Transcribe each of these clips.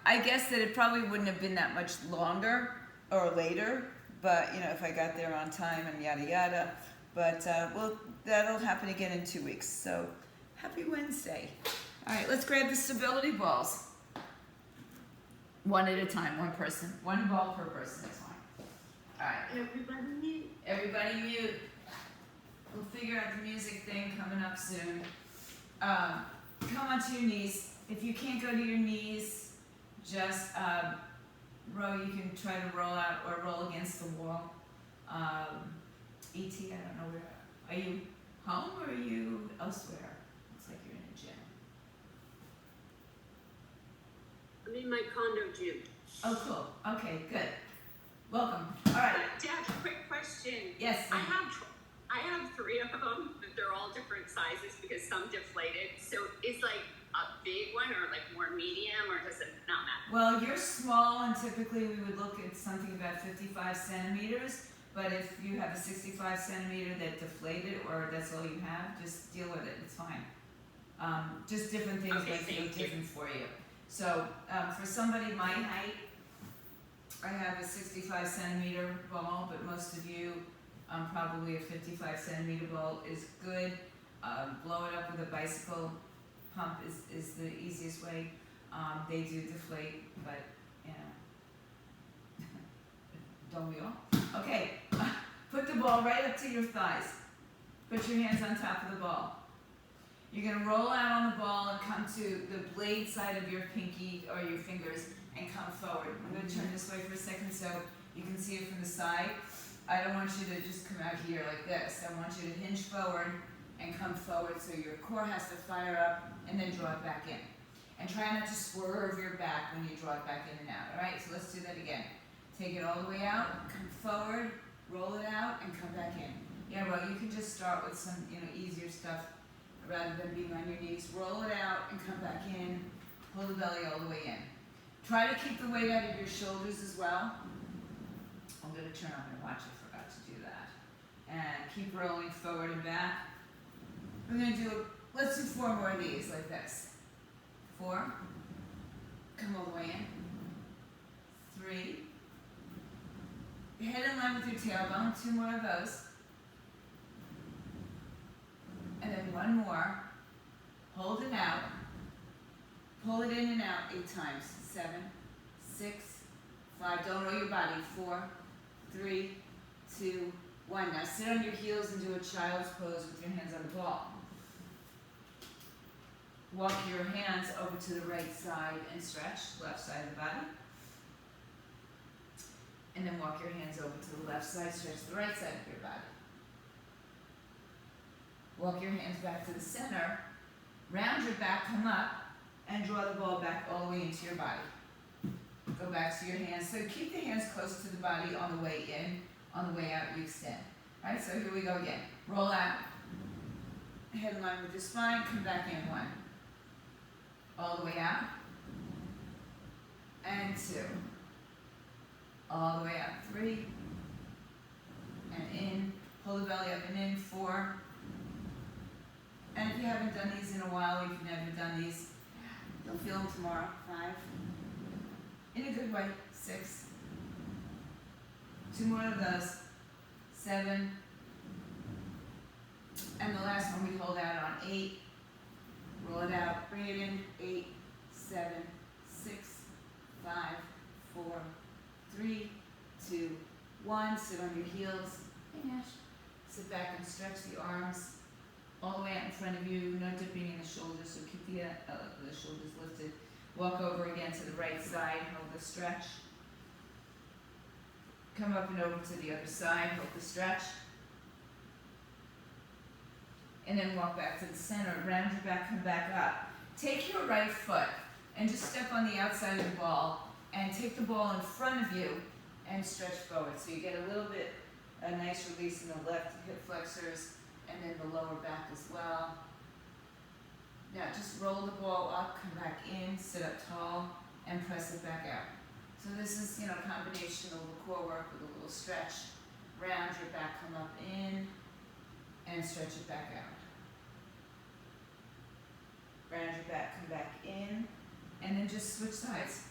I guess that it probably wouldn't have been that much longer or later, but you know, if I got there on time and yada yada. But well, that'll happen again in 2 weeks. So happy Wednesday. All right, let's grab the stability balls. One at a time, one person. One ball per person is fine. All right. Everybody mute. Everybody mute. We'll figure out the music thing coming up soon. Come onto your knees. If you can't go to your knees, just roll. You can try to roll out or roll against the wall. E.T., I don't know where. Are you home or are you elsewhere? Looks like you're in a gym. I'm in my condo gym. Oh, cool. Okay, good. Welcome. All right. Dad, quick question. Yes. I have 3 of them, but they're all different sizes because some deflated. So is like a big one or like more medium, or does it not matter? Well, you're small, and typically we would look at something about 55 centimeters. But if you have a 65 centimeter that deflated, or that's all you have, just deal with it. It's fine. Just different things Okay, may feel thank you. different for you. So for somebody my height, I have a 65 centimeter ball, but most of you, probably a 55 centimeter ball is good. Blow it up with a bicycle pump is the easiest way. They do deflate, but you know, don't we all? Okay, put the ball right up to your thighs. Put your hands on top of the ball. You're gonna roll out on the ball and come to the blade side of your pinky or your fingers and come forward. I'm gonna turn this way for a second so you can see it from the side. I don't want you to just come out here like this. I want you to hinge forward and come forward so your core has to fire up and then draw it back in. And try not to swerve your back when you draw it back in and out. All right, so let's do that again. Take it all the way out, come forward, roll it out, and come back in. Yeah, well, you can just start with some, easier stuff rather than being on your knees. Roll it out and come back in. Pull the belly all the way in. Try to keep the weight out of your shoulders as well. I'm going to turn on my watch. I forgot to do that. And keep rolling forward and back. We're going to let's do 4 more of these like this. 4. Come all the way in. 3. Head in line with your tailbone. 2 more of those. And then 1 more. Hold it out. Pull it in and out 8 times. 7, 6, 5. Don't roll your body. 4, 3, 2, 1. Now sit on your heels and do a child's pose with your hands on the ball. Walk your hands over to the right side and stretch, left side of the body. And then walk your hands over to the left side, stretch the right side of your body. Walk your hands back to the center, round your back, come up, and draw the ball back all the way into your body. Go back to your hands. So keep the hands close to the body on the way in, on the way out you extend. All right, so here we go again. Roll out, head in line with your spine, come back in 1. All the way out, and 2. All the way out, 3, and in, pull the belly up and in, 4. And if you haven't done these in a while, if you've never done these, you'll feel them tomorrow, 5. In a good way, 6. 2 more of those, 7. And the last one we hold out on 8. Roll it out, bring it in, 8, 7, 6, 5, 4, 3, 2, 1. Sit on your heels. Hey, Nash. Sit back and stretch the arms all the way out in front of you. No dipping in the shoulders, so keep the shoulders lifted. Walk over again to the right side. Hold the stretch. Come up and over to the other side. Hold the stretch. And then walk back to the center, round your back, come back up. Take your right foot and just step on the outside of the ball and take the ball in front of you and stretch forward. So you get a nice release in the left hip flexors and then the lower back as well. Now just roll the ball up, come back in, sit up tall, and press it back out. So this is, a combination of the core work with a little stretch. Round your back, come up in, and stretch it back out. Round your back, come back in, and then just switch sides.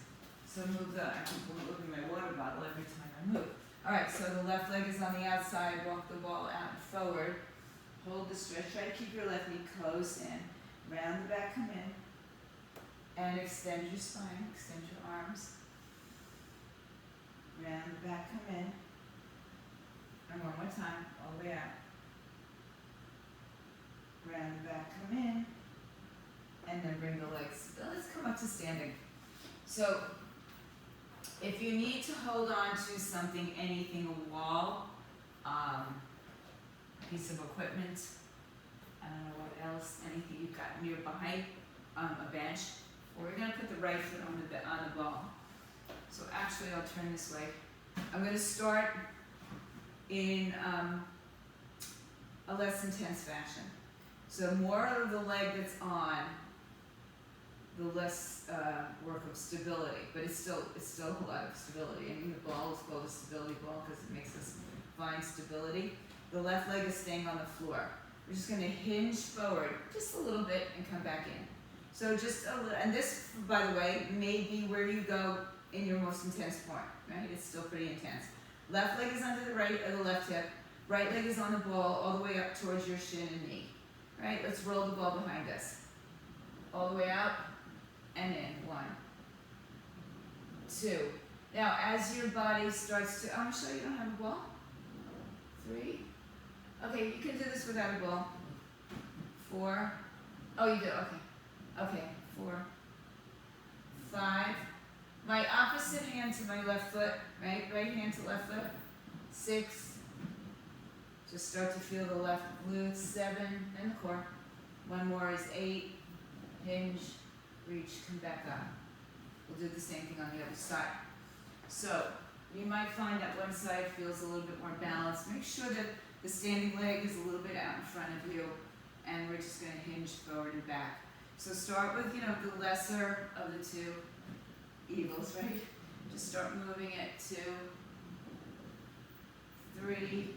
So move the, I keep moving my water bottle every time I move. Alright, so the left leg is on the outside, walk the ball out and forward. Hold the stretch, try to keep your left knee close in. Round the back, come in. And extend your spine, extend your arms. Round the back, come in. And one more time, all the way out. Round the back, come in. And then bring the legs, let's come up to standing. So, if you need to hold on to something, anything, a wall, piece of equipment, I don't know what else, anything you've got nearby, a bench, we're gonna put the right foot on the ball. So actually, I'll turn this way. I'm gonna start in a less intense fashion. So more of the leg that's on, the less work of stability, but it's still a lot of stability. I mean, the ball is called a stability ball because it makes us find stability. The left leg is staying on the floor. We're just going to hinge forward just a little bit and come back in. So just a little, and this, by the way, may be where you go in your most intense point, right? It's still pretty intense. Left leg is under the right or the left hip. Right leg is on the ball all the way up towards your shin and knee. Right? Let's roll the ball behind us. All the way out and in. 1, 2. Now, as your body starts to, I'm sure you don't have a ball. 3. Okay, you can do this without a ball. 4. Oh, you do. Okay. Okay. 4, 5. My opposite hand to my left foot. Right? Right hand to left foot. 6. Just start to feel the left glute. 7, and the core. 1 more is 8. Hinge, reach, come back up. We'll do the same thing on the other side. So, you might find that one side feels a little bit more balanced. Make sure that the standing leg is a little bit out in front of you, and we're just going to hinge forward and back. So start with, the lesser of the two evils, right? Just start moving it. 2, 3.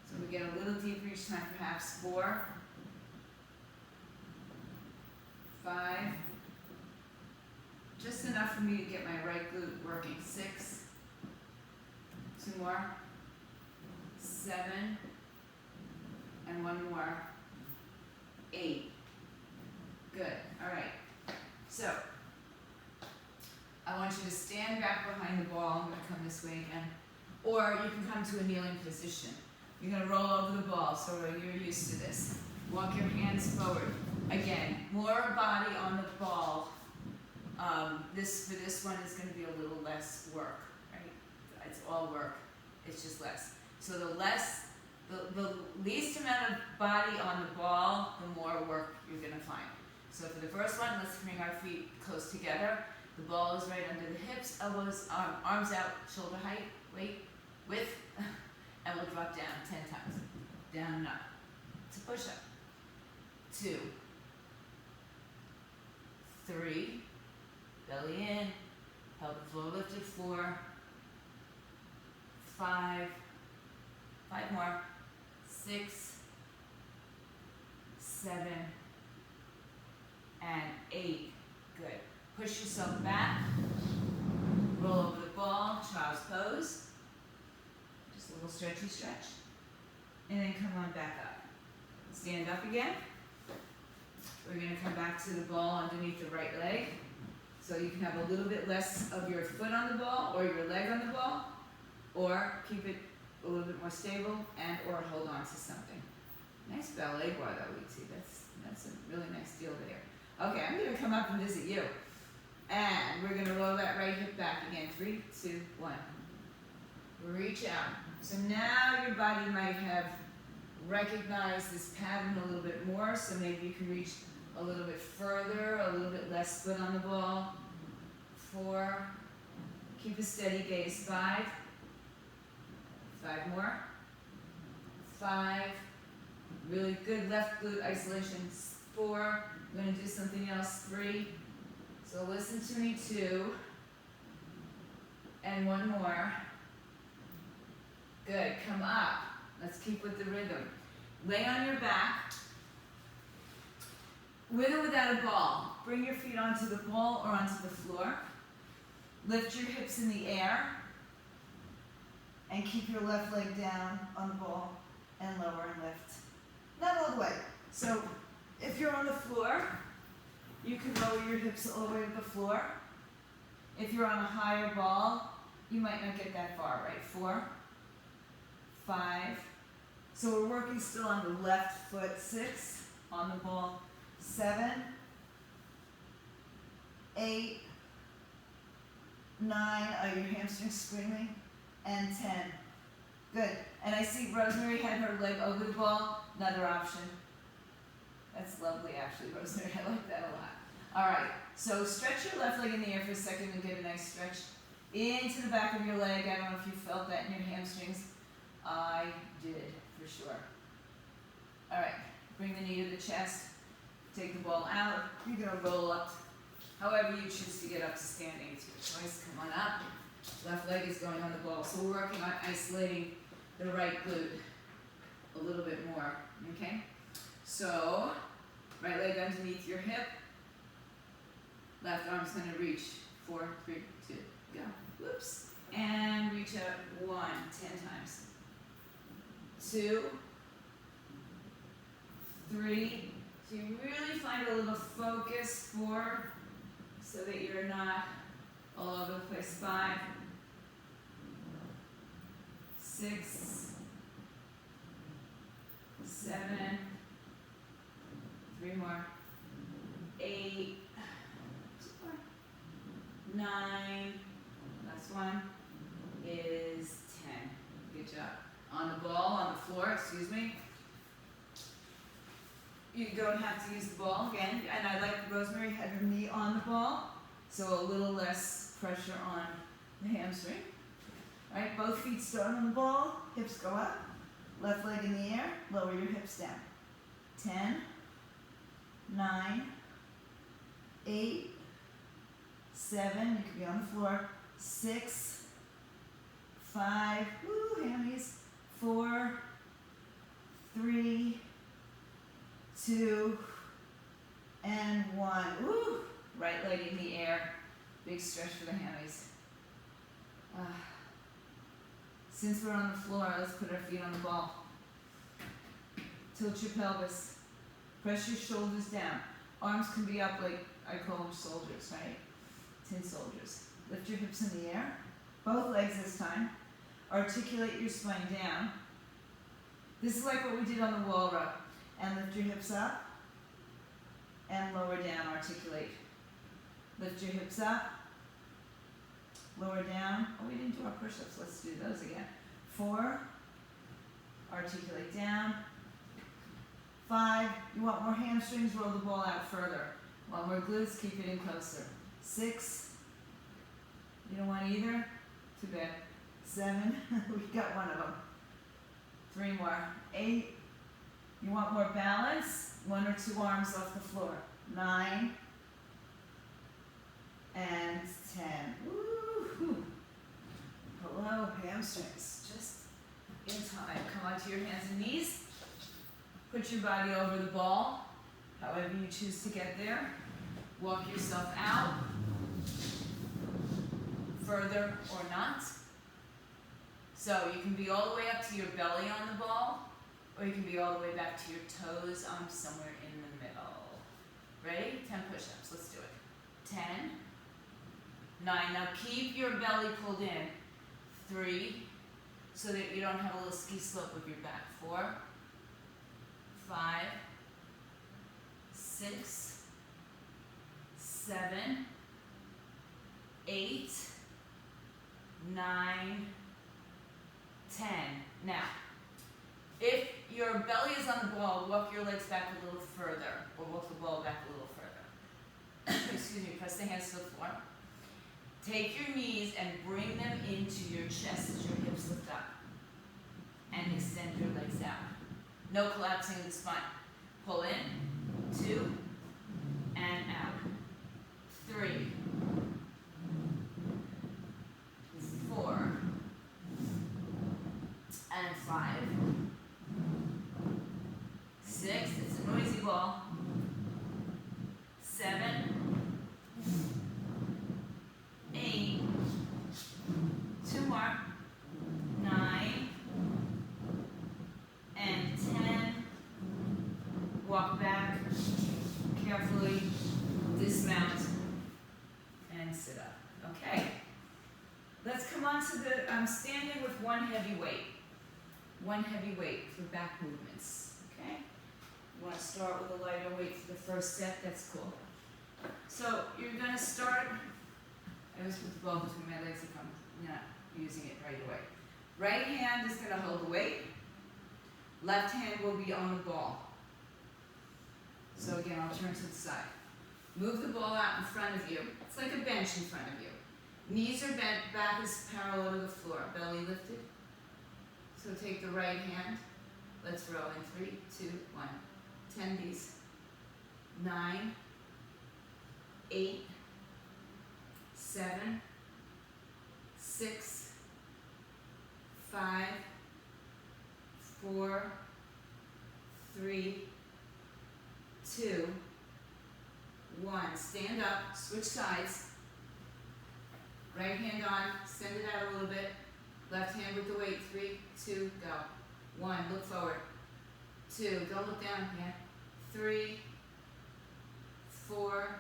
So we get a little deeper each time, perhaps 4, 5. Just enough for me to get my right glute working. 6. 2 more. 7. And 1 more. 8. Good. All right. So, I want you to stand back behind the ball. I'm going to come this way again. Or you can come to a kneeling position. You're going to roll over the ball, so you're used to this. Walk your hands forward. Again, more body on the ball. For this one is going to be a little less work, right? It's all work. It's just less. So the least amount of body on the ball, the more work you're going to find. So for the first one, let's bring our feet close together. The ball is right under the hips, elbows, arms out, shoulder height, weight, width, and we'll drop down 10 times. Down and up. It's a push-up. 2, 3, belly in, pelvic floor lifted. 4, 5, 5 more, 6, 7, and 8. Good. Push yourself back, roll over the ball, child's pose. Just a little stretchy stretch. And then come on back up. Stand up again. We're going to come back to the ball underneath the right leg. So you can have a little bit less of your foot on the ball or your leg on the ball, or keep it a little bit more stable and or hold on to something. Nice ballet bar though, we see. That's a really nice deal there. Okay, I'm going to come up and visit you. And we're going to roll that right hip back again. 3, 2, 1. Reach out. So now your body might have recognized this pattern a little bit more, so maybe you can reach a little bit further, a little bit less foot on the ball. 4. Keep a steady gaze. 5. 5 more. 5. Really good left glute isolation. 4. I'm going to do something else. 3. So listen to me. 2. And 1 more. Good. Come up. Let's keep with the rhythm. Lay on your back. With or without a ball. Bring your feet onto the ball or onto the floor. Lift your hips in the air and keep your left leg down on the ball and lower and lift. Not all the way. So if you're on the floor, you can lower your hips all the way to the floor. If you're on a higher ball, you might not get that far, right? 4, 5. So we're working still on the left foot. 6 on the ball. 7, 8, 9. Are your hamstrings screaming? And 10. Good. And I see Rosemary had her leg over the ball. Another option. That's lovely, actually, Rosemary. I like that a lot. All right. So stretch your left leg in the air for a second and get a nice stretch into the back of your leg. I don't know if you felt that in your hamstrings. I did, for sure. All right. Bring the knee to the chest. Take the ball out. You're going to roll up. However you choose to get up to standing, it's your choice. Come on up. Left leg is going on the ball. So we're working on isolating the right glute a little bit more, okay? So, right leg underneath your hip. Left arm's gonna reach. 4, 3, 2, go. Whoops. And reach out 1, 10 times. 2, 3. So you really find a little focus. 4, so that you're not all over the place. 5, 6, 7, 3 more, 8, 9, last one is 10. Good job. On the ball, on the floor, excuse me. You don't have to use the ball again, and I like Rosemary had her knee on the ball, so a little less pressure on the hamstring. All right, both feet start on the ball, hips go up, left leg in the air, lower your hips down. 10, 9, 8, 7, you could be on the floor, 6, 5, woo, hammies, 4, 3, 2, and 1. Woo! Right leg in the air. Big stretch for the hammies. Since we're on the floor, let's put our feet on the ball. Tilt your pelvis. Press your shoulders down. Arms can be up like I call them soldiers, right? Tin soldiers. Lift your hips in the air. Both legs this time. Articulate your spine down. This is like what we did on the wall row. And lift your hips up and lower down, articulate. Lift your hips up, lower down. Oh, we didn't do our push-ups. Let's do those again. 4, articulate down. 5, you want more hamstrings, roll the ball out further. Want more glutes, keep it in closer. 6, you don't want either? Too bad. 7, we got one of them. 3 more. 8, you want more balance? 1 or 2 arms off the floor. 9 and 10. Woo-hoo. Hello, hamstrings. Just in time. Come onto your hands and knees. Put your body over the ball, however you choose to get there. Walk yourself out, further or not. So you can be all the way up to your belly on the ball, or you can be all the way back to your toes. I'm somewhere in the middle. Ready? 10 push-ups. Let's do it. 10, 9. Now keep your belly pulled in. 3, so that you don't have a little ski slope with your back. 4, 5, 6, 7, 8, 9, 10. Now, if your belly is on the ball, walk your legs back a little further, or walk the ball back a little further. Excuse me, press the hands to the floor. Take your knees and bring them into your chest as your hips lift up. And extend your legs out. No collapsing of the spine. Pull in, 2, and out. 3, 4, and 5, 6, it's a noisy ball. 7, 8, sit up. Okay. Let's come on to the standing with one heavy weight. One heavy weight for back movements. Okay? You want to start with a lighter weight for the first set, that's cool. So you're going to start, I always put the ball between my legs if I'm not using it right away. Right hand is going to hold the weight. Left hand will be on the ball. So again, I'll turn to the side. Move the ball out in front of you. It's like a bench in front of you. Knees are bent, back is parallel to the floor, belly lifted. So take the right hand. Let's row in 3, 2, 1. 10 these. 9, 8, 7, 6, 5, 4, 3, 2, 1. Stand up, switch sides. Right hand on, send it out a little bit. Left hand with the weight. 3, 2, go. 1, look forward. 2, don't look down yet. 3, 4,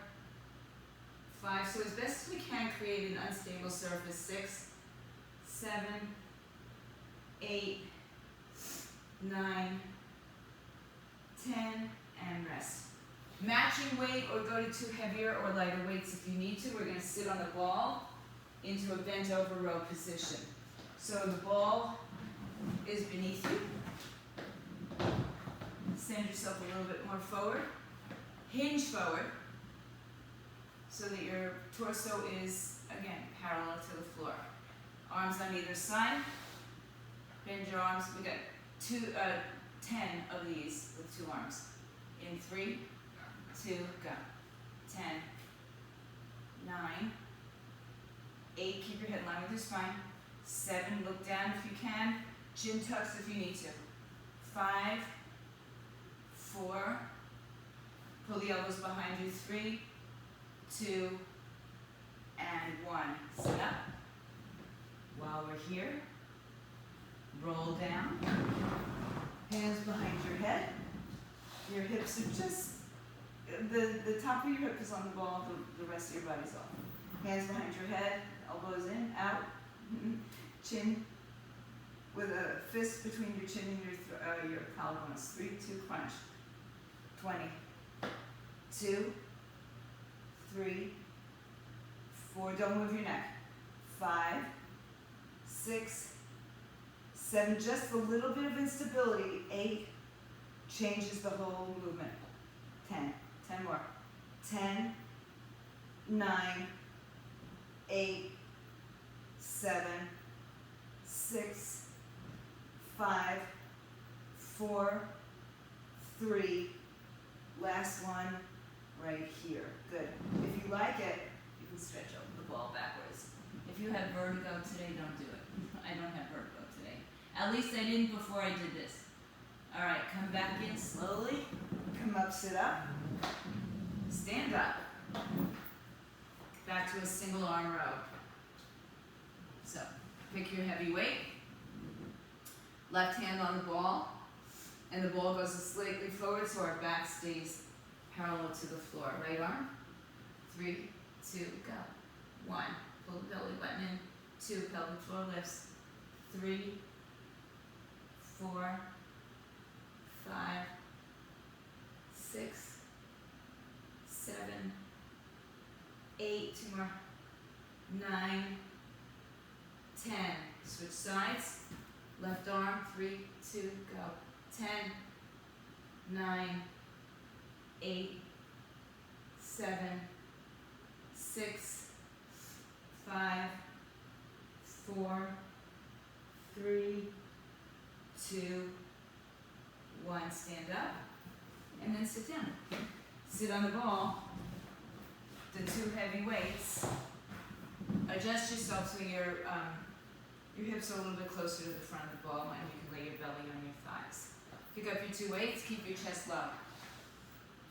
5. So as best as we can, create an unstable surface. 6, 7, 8, 9, 10, and rest. Matching weight or go to 2 heavier or lighter weights if you need to. We're going to sit on the ball into a bent over row position. So the ball is beneath you. Send yourself a little bit more forward. Hinge forward so that your torso is, again, parallel to the floor. Arms on either side. Bend your arms. We got 10 of these with 2 arms. In 3, 2, go. 10, 9, 8, keep your head in line with your spine. 7, look down if you can. Chin tucks if you need to. 5, 4, pull the elbows behind you. 3, 2, and 1. Sit up. While we're here, roll down. Hands behind your head. Your hips are just, the top of your hip is on the ball, the rest of your body's off. Hands behind your head, elbows in, out. Chin with a fist between your chin and your collarbones. 3, 2, crunch. 20. 2, 3, 4, don't move your neck. 5, 6, 7, just a little bit of instability. 8, changes the whole movement. 10, 10 more. 10, 9, 8, 7, 6, 5, 4, 3, last one right here. Good. If you like it, you can stretch over the ball backwards. If you have vertigo today, don't do it. I don't have vertigo today. At least I didn't before I did this. All right, come back in slowly. Come up, sit up. Stand up. Back to a single arm row. So, pick your heavy weight. Left hand on the ball. And the ball goes slightly forward so our back stays parallel to the floor. Right arm. 3, 2, go. 1, pull the belly button in. 2, pelvic floor lifts. 3, 4, 5, 6, 7, 8, 2 more. 9, 10. Switch sides. Left arm. 3, 2, go. 10, 9, 8, 7, 6, 5, 4, 3, 2, 1. Stand up and then sit down. Sit on the ball. The 2 heavy weights. Adjust yourself so your hips are a little bit closer to the front of the ball and you can lay your belly on your thighs. Pick up your 2 weights, keep your chest low.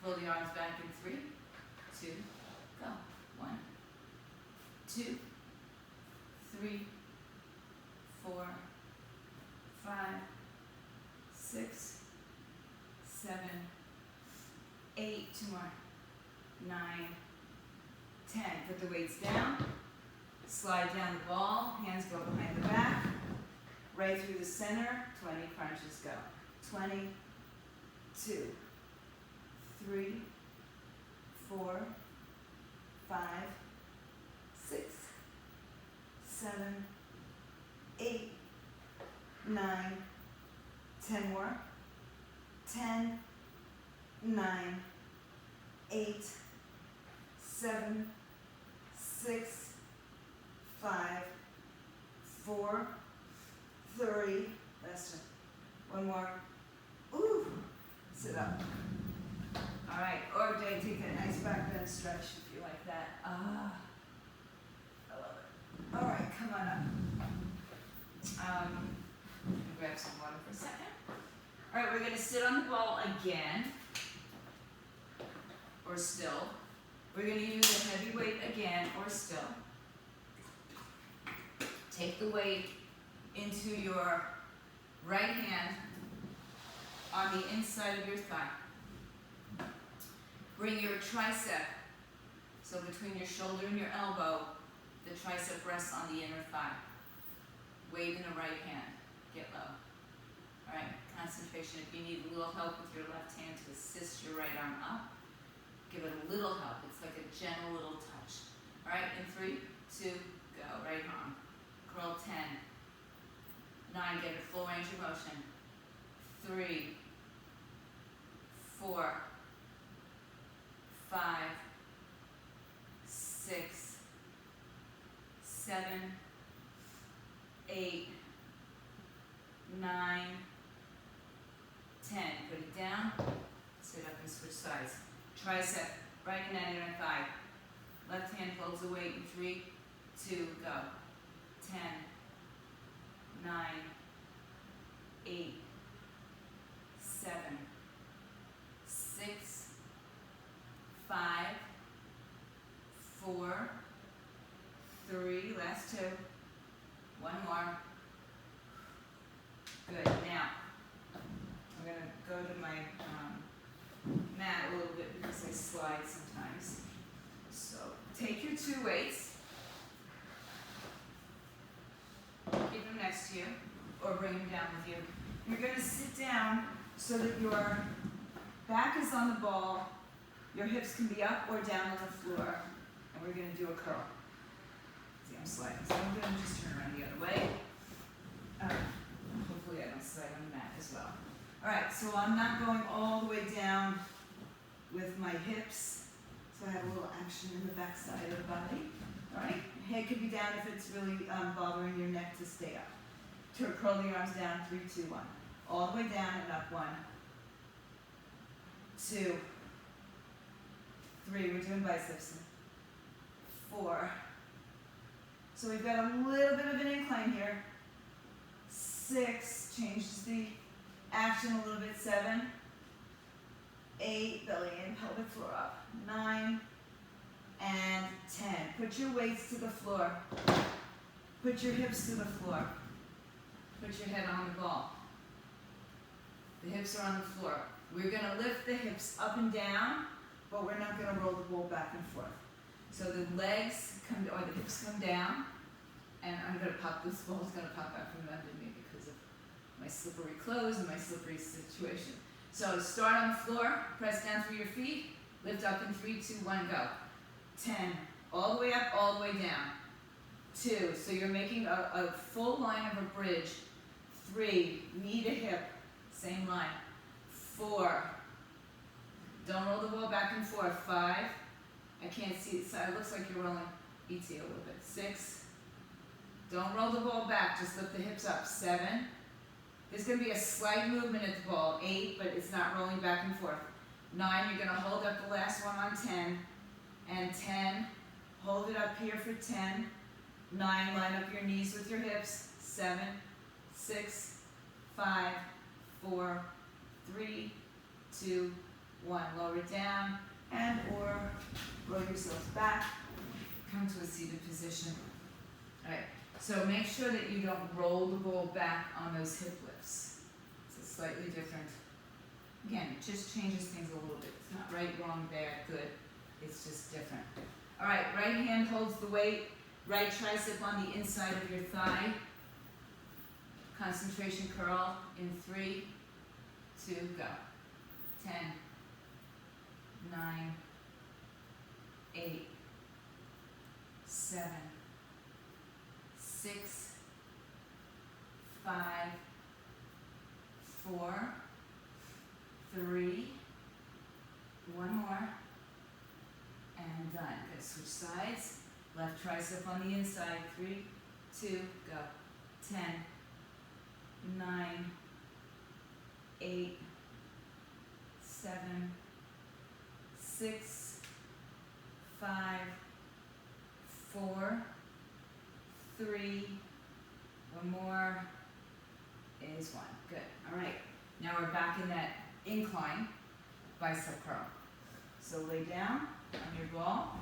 Roll the arms back in 3, 2, go. 1, 2, 3, 4, 5, 6, 7, 8, 2 more. 9, 10. Put the weights down. Slide down the ball. Hands go behind the back. Right through the center. 20 crunches go. 20, 2, 3, 4, 5, 6, 7, 8, 9, 10 more. 10, 9, 8, 7, 6, 5, 4, 3, last one more. Ooh, sit up. All right, or take a nice back bend stretch if you like that. Ah, I love it. All right, come on up. Grab some water for a second. All right, we're gonna sit on the ball again, or still. We're gonna use a heavy weight again, or still. Take the weight into your right hand on the inside of your thigh. Bring your tricep, so between your shoulder and your elbow, the tricep rests on the inner thigh. Weight in the right hand. Get low. All right, concentration. If you need a little help with your left hand to assist your right arm up, give it a little help. It's like a gentle little touch. All right, in 3, 2, go. Right arm. Curl 10. 9, get a full range of motion. 3, 4, 5, 6, 7, 8, 9, 10. Put it down. Sit up and switch sides. Tricep, right in that inner thigh. Left hand holds the weight in 3, 2, go. 10, 9, 8, 7, 6, 5, 4, 3, last 2, one more. Good, now, I'm going to go to my mat a little bit because I slide sometimes. So, take your 2 weights, keep them next to you, or bring them down with you. You're going to sit down so that your back is on the ball, your hips can be up or down on the floor, and we're going to do a curl. See, I'm sliding, so I'm going to just turn around the other way. Hopefully I don't slide on the mat as well. All right, so I'm not going all the way down with my hips, so I have a little action in the back side of the body. All right, head could be down if it's really bothering your neck to stay up. Curl the arms down, 3, 2, 1. All the way down and up, 1, 2, 3, we're doing biceps. 4. So we've got a little bit of an incline here. 6, changes the action a little bit. 7, 8, belly in, pelvic floor up. 9, and 10. Put your weights to the floor. Put your hips to the floor. Put your head on the ball. The hips are on the floor. We're going to lift the hips up and down, but we're not going to roll the ball back and forth. So the legs come, or the hips come down, and I'm going to pop, this ball is going to pop out from under me because of my slippery clothes and my slippery situation. So start on the floor, press down through your feet, lift up in 3, 2, 1, go. 10, all the way up, all the way down. 2, so you're making a full line of a bridge. 3, knee to hip, same line. 4, don't roll the ball back and forth. 5, I can't see it, so it looks like you're rolling ET a little bit. 6, don't roll the ball back, just lift the hips up. 7, there's going to be a slight movement at the ball. 8, but it's not rolling back and forth. 9, you're going to hold up the last one on 10. And 10, hold it up here for 10. 9, line up your knees with your hips. 7, 6, 5, 4, 3, 2, 1. Lower it down and or roll yourself back. Come to a seated position. All right, so make sure that you don't roll the ball back on those hip lifts. It's a slightly different, again, it just changes things a little bit. It's not right, wrong, bad, good. It's just different. All right, right hand holds the weight, right tricep on the inside of your thigh. Concentration curl in 3, 2, go. 10, 9, 8, 7, 6, 5, 4, 3, one more, and done. Good, switch sides. Left tricep on the inside, 3, 2, go. 10, 9, 8, 7, 6, 5, 4, 3, one more is 1. Good. All right. Now we're back in that incline bicep curl. So lay down on your ball.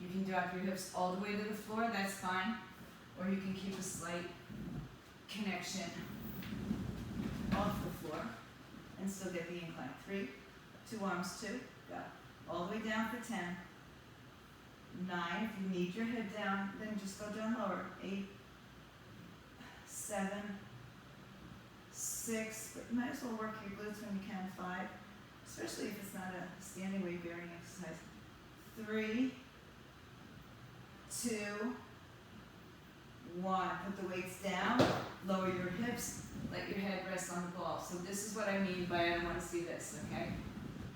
You can drop your hips all the way to the floor, that's fine. Or you can keep a slight connection off the floor and still get the incline. 3, 2 arms, 2, go. All the way down for 10. 9, if you need your head down, then just go down lower. 8, 7, 6, but you might as well work your glutes when you can. 5, especially if it's not a standing weight bearing exercise. 3, 2, 1. Put the weights down, lower your hips, let your head rest on the ball. So this is what I mean by I don't want to see this, okay?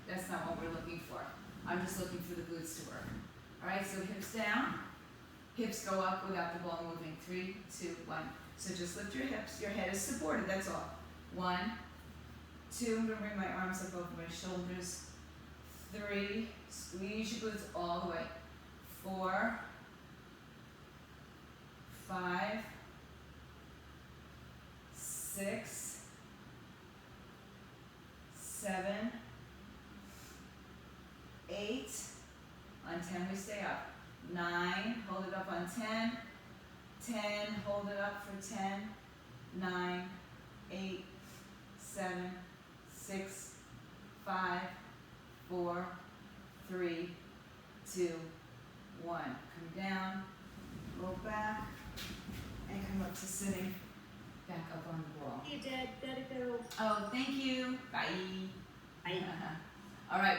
That's not what we're looking for. I'm just looking for the glutes to work. All right, so hips down, hips go up without the ball moving. 3, 2, 1. So just lift your hips, your head is supported, that's all. 1, 2, I'm gonna bring my arms up over my shoulders. 3, squeeze your glutes all the way. 4, 5, 6, 7, 8, on 10 we stay up. 9, hold it up on 10. 10, hold it up for 10. 9, 8, 7, 6, 5, 4, 3, 2, 1. Come down, go back, and come up to sitting back up on the wall. Hey, Dad, gotta go. Oh, thank you. Bye. Bye. All right,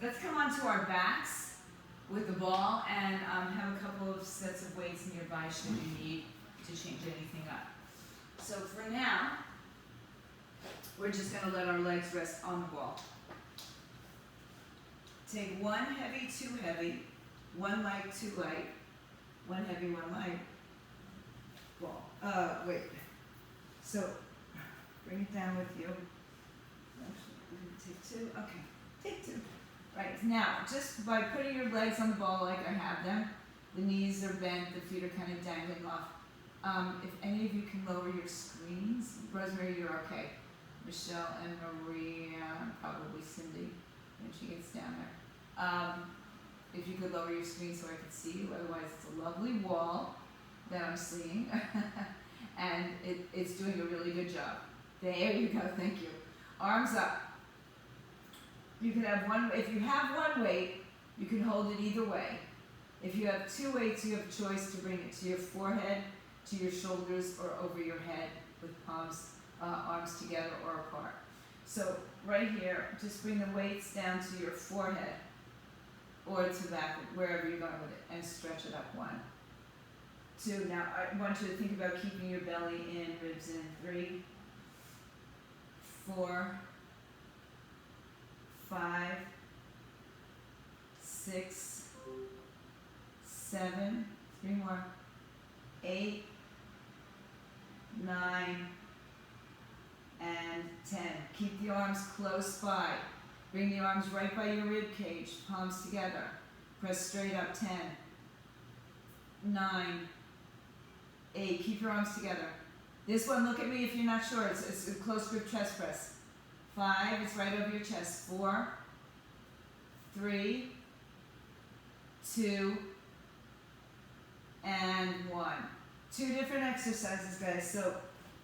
let's come onto our backs with the ball and have a couple of sets of weights nearby should you need to change anything up. So for now, we're just going to let our legs rest on the ball. Take 1 heavy, 2 heavy, 1 light, 2 light, 1 heavy, 1 light. Ball. Wait. So bring it down with you. Actually, we're going to take 2. Okay, take 2. Right, now, just by putting your legs on the ball like I have them, the knees are bent, the feet are kind of dangling off. If any of you can lower your screens, Rosemary, you're okay. Michelle and Maria, and probably Cindy, when she gets down there. If you could lower your screen so I could see you, otherwise it's a lovely wall that I'm seeing. And it's doing a really good job. There you go, thank you. Arms up. You can have one, if you have 1 weight, you can hold it either way. If you have 2 weights, you have a choice to bring it to your forehead, to your shoulders, or over your head with palms, arms together or apart. So right here, just bring the weights down to your forehead or to back, wherever you're going with it, and stretch it up. 1, 2. Now I want you to think about keeping your belly in, ribs in. 3, 4, 5, 6, 7, 3 more, 8, 9, and 10. Keep the arms close by. Bring the arms right by your rib cage, palms together. Press straight up. 10, 9, 8. Keep your arms together. This one, look at me if you're not sure. It's a close grip chest press. 5, it's right over your chest. 4, 3, 2, and 1. 2 different exercises, guys. So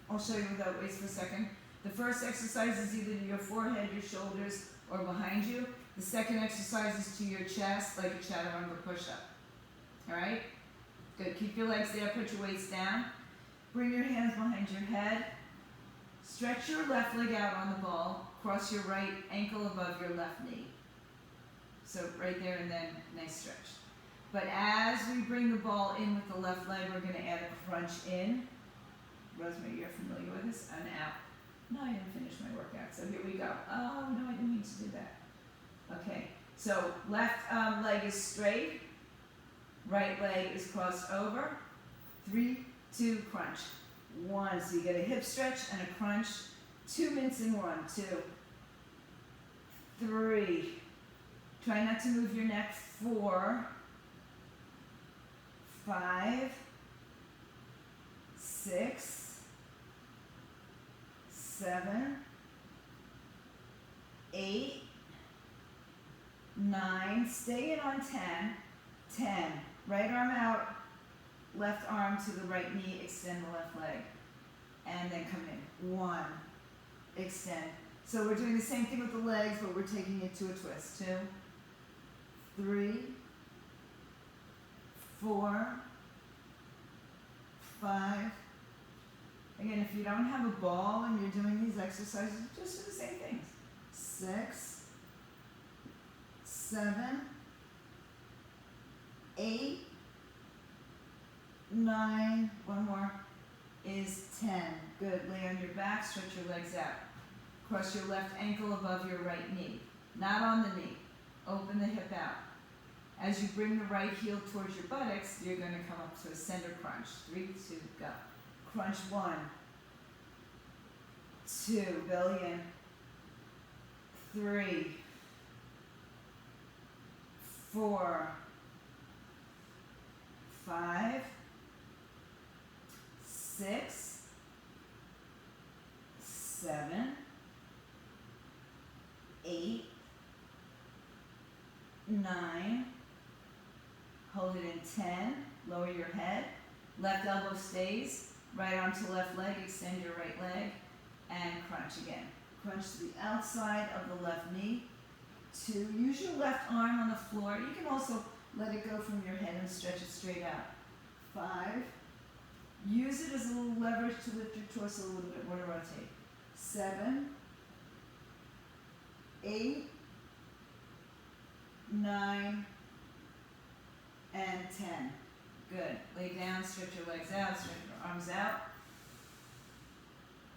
I'll show you without weights for a second. The first exercise is either to your forehead, your shoulders, or behind you. The second exercise is to your chest, like a chaturanga push-up. Alright? Good. Keep your legs there, put your weights down. Bring your hands behind your head. Stretch your left leg out on the ball. Cross your right ankle above your left knee. So right there, and then nice stretch. But as we bring the ball in with the left leg, we're going to add a crunch in. Rosemary, you're familiar with this? And out. No, I didn't finish my workout, so here we go. Oh, no, I didn't mean to do that. Okay, so left leg is straight. Right leg is crossed over. 3, 2, crunch. 1, so you get a hip stretch and a crunch. 2 minutes in 1, 2, 3. Try not to move your neck. 4, 5, 6, 7, 8, 9. Stay in on 10. 10. Right arm out, left arm to the right knee, extend the left leg. And then come in. 1, extend. So we're doing the same thing with the legs, but we're taking it to a twist. 2, 3, 4, 5. Again, if you don't have a ball and you're doing these exercises, just do the same things. 6, 7, 8, 9, one more, is 10. Good. Lay on your back, stretch your legs out. Cross your left ankle above your right knee. Not on the knee. Open the hip out. As you bring the right heel towards your buttocks, you're going to come up to a center crunch. 3, 2, go. Crunch 1, 2, belly in. 3, 4, 5, 6, 7, 8, 9. Hold it in 10. Lower your head. Left elbow stays. Right arm to left leg. Extend your right leg. And crunch again. Crunch to the outside of the left knee. 2. Use your left arm on the floor. You can also let it go from your head and stretch it straight out. 5. Use it as a little leverage to lift your torso a little bit more to rotate. 7, 8, 9, and 10. Good. Lay down, stretch your legs out, stretch your arms out.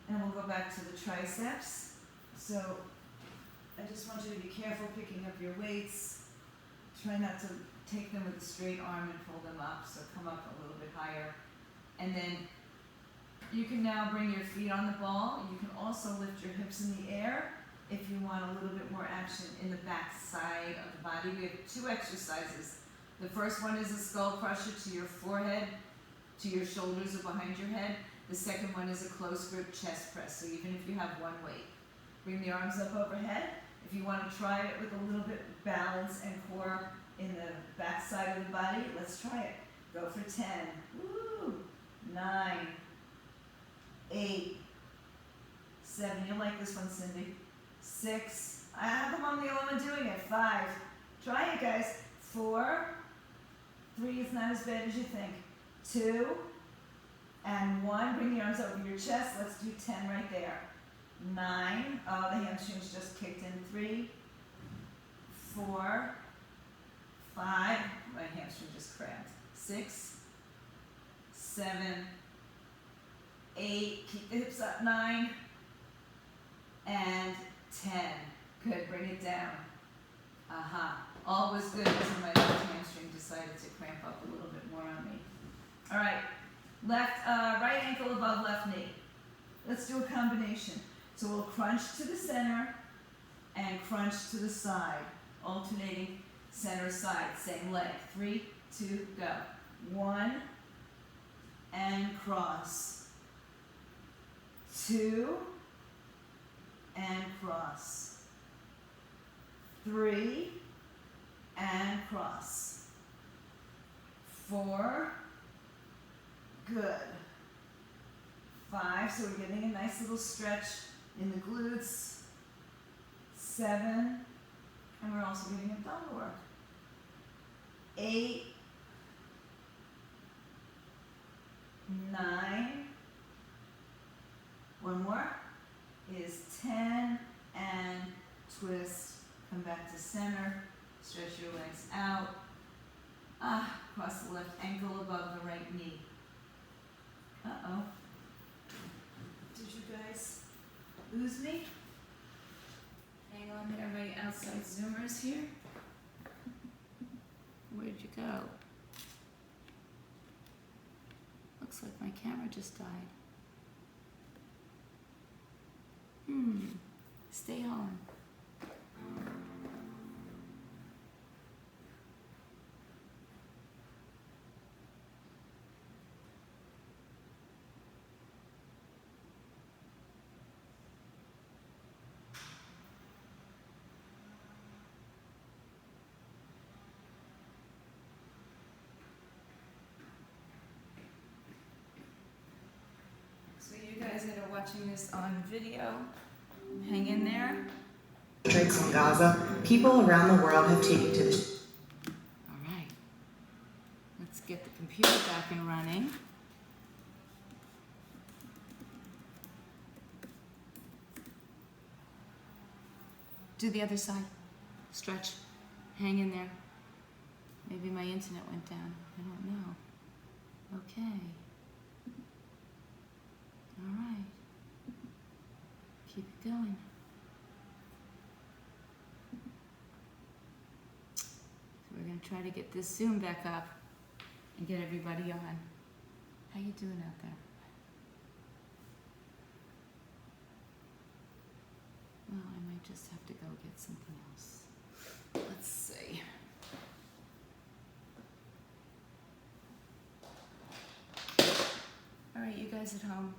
And we'll go back to the triceps. So I just want you to be careful picking up your weights. Try not to take them with a straight arm and pull them up, so come up a little bit higher. And then you can now bring your feet on the ball. You can also lift your hips in the air if you want a little bit more action in the back side of the body. We have 2 exercises. The first one is a skull crusher to your forehead, to your shoulders or behind your head. The second one is a close grip chest press, so even if you have one weight. Bring the arms up overhead. If you want to try it with a little bit of balance and core in the back side of the body, let's try it. Go for 10. Woo! 9, 8, 7. You'll like this one, Cindy. 6. How come I'm the only one doing it? 5. Try it, guys. 4. 3 is not as bad as you think. 2 and 1. Bring the arms over your chest. Let's do 10 right there. 9. Oh, the hamstrings just kicked in. 3, 4, 5. My hamstring just cramped. 6, 7, 8. Keep the hips up. 9 and 10. Good. Bring it down. All was good until my left hamstring decided to cramp up a little bit more on me. All right. Right ankle above left knee. Let's do a combination. So we'll crunch to the center and crunch to the side, alternating center side. Same leg. 3, 2, go. 1 and cross. 2 and cross. 3 and cross. 4. Good. 5. So we're getting a nice little stretch in the glutes. 7. And we're also getting a bell to work. 8, 9, one more, is 10, and twist, come back to center, stretch your legs out, cross the left ankle above the right knee. Uh-oh. Did you guys lose me? Hang on there, my outside zoomers here. Where'd you go? Looks like my camera just died. Stay on. So you guys that are watching this on video, hang in there. Strikes in Gaza, people around the world have taken to the All right. Let's get the computer back and running. Do the other side. Stretch. Hang in there. Maybe my internet went down. I don't know. Okay. All right. Keep it going. So we're going to try to get this Zoom back up and get everybody on. How you doing out there? Well, I might just have to go get something else. Let's see. All right, you guys at home,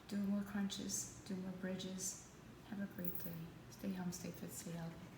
do more crunches, do more bridges. Have a great day. Stay home, stay fit, stay healthy.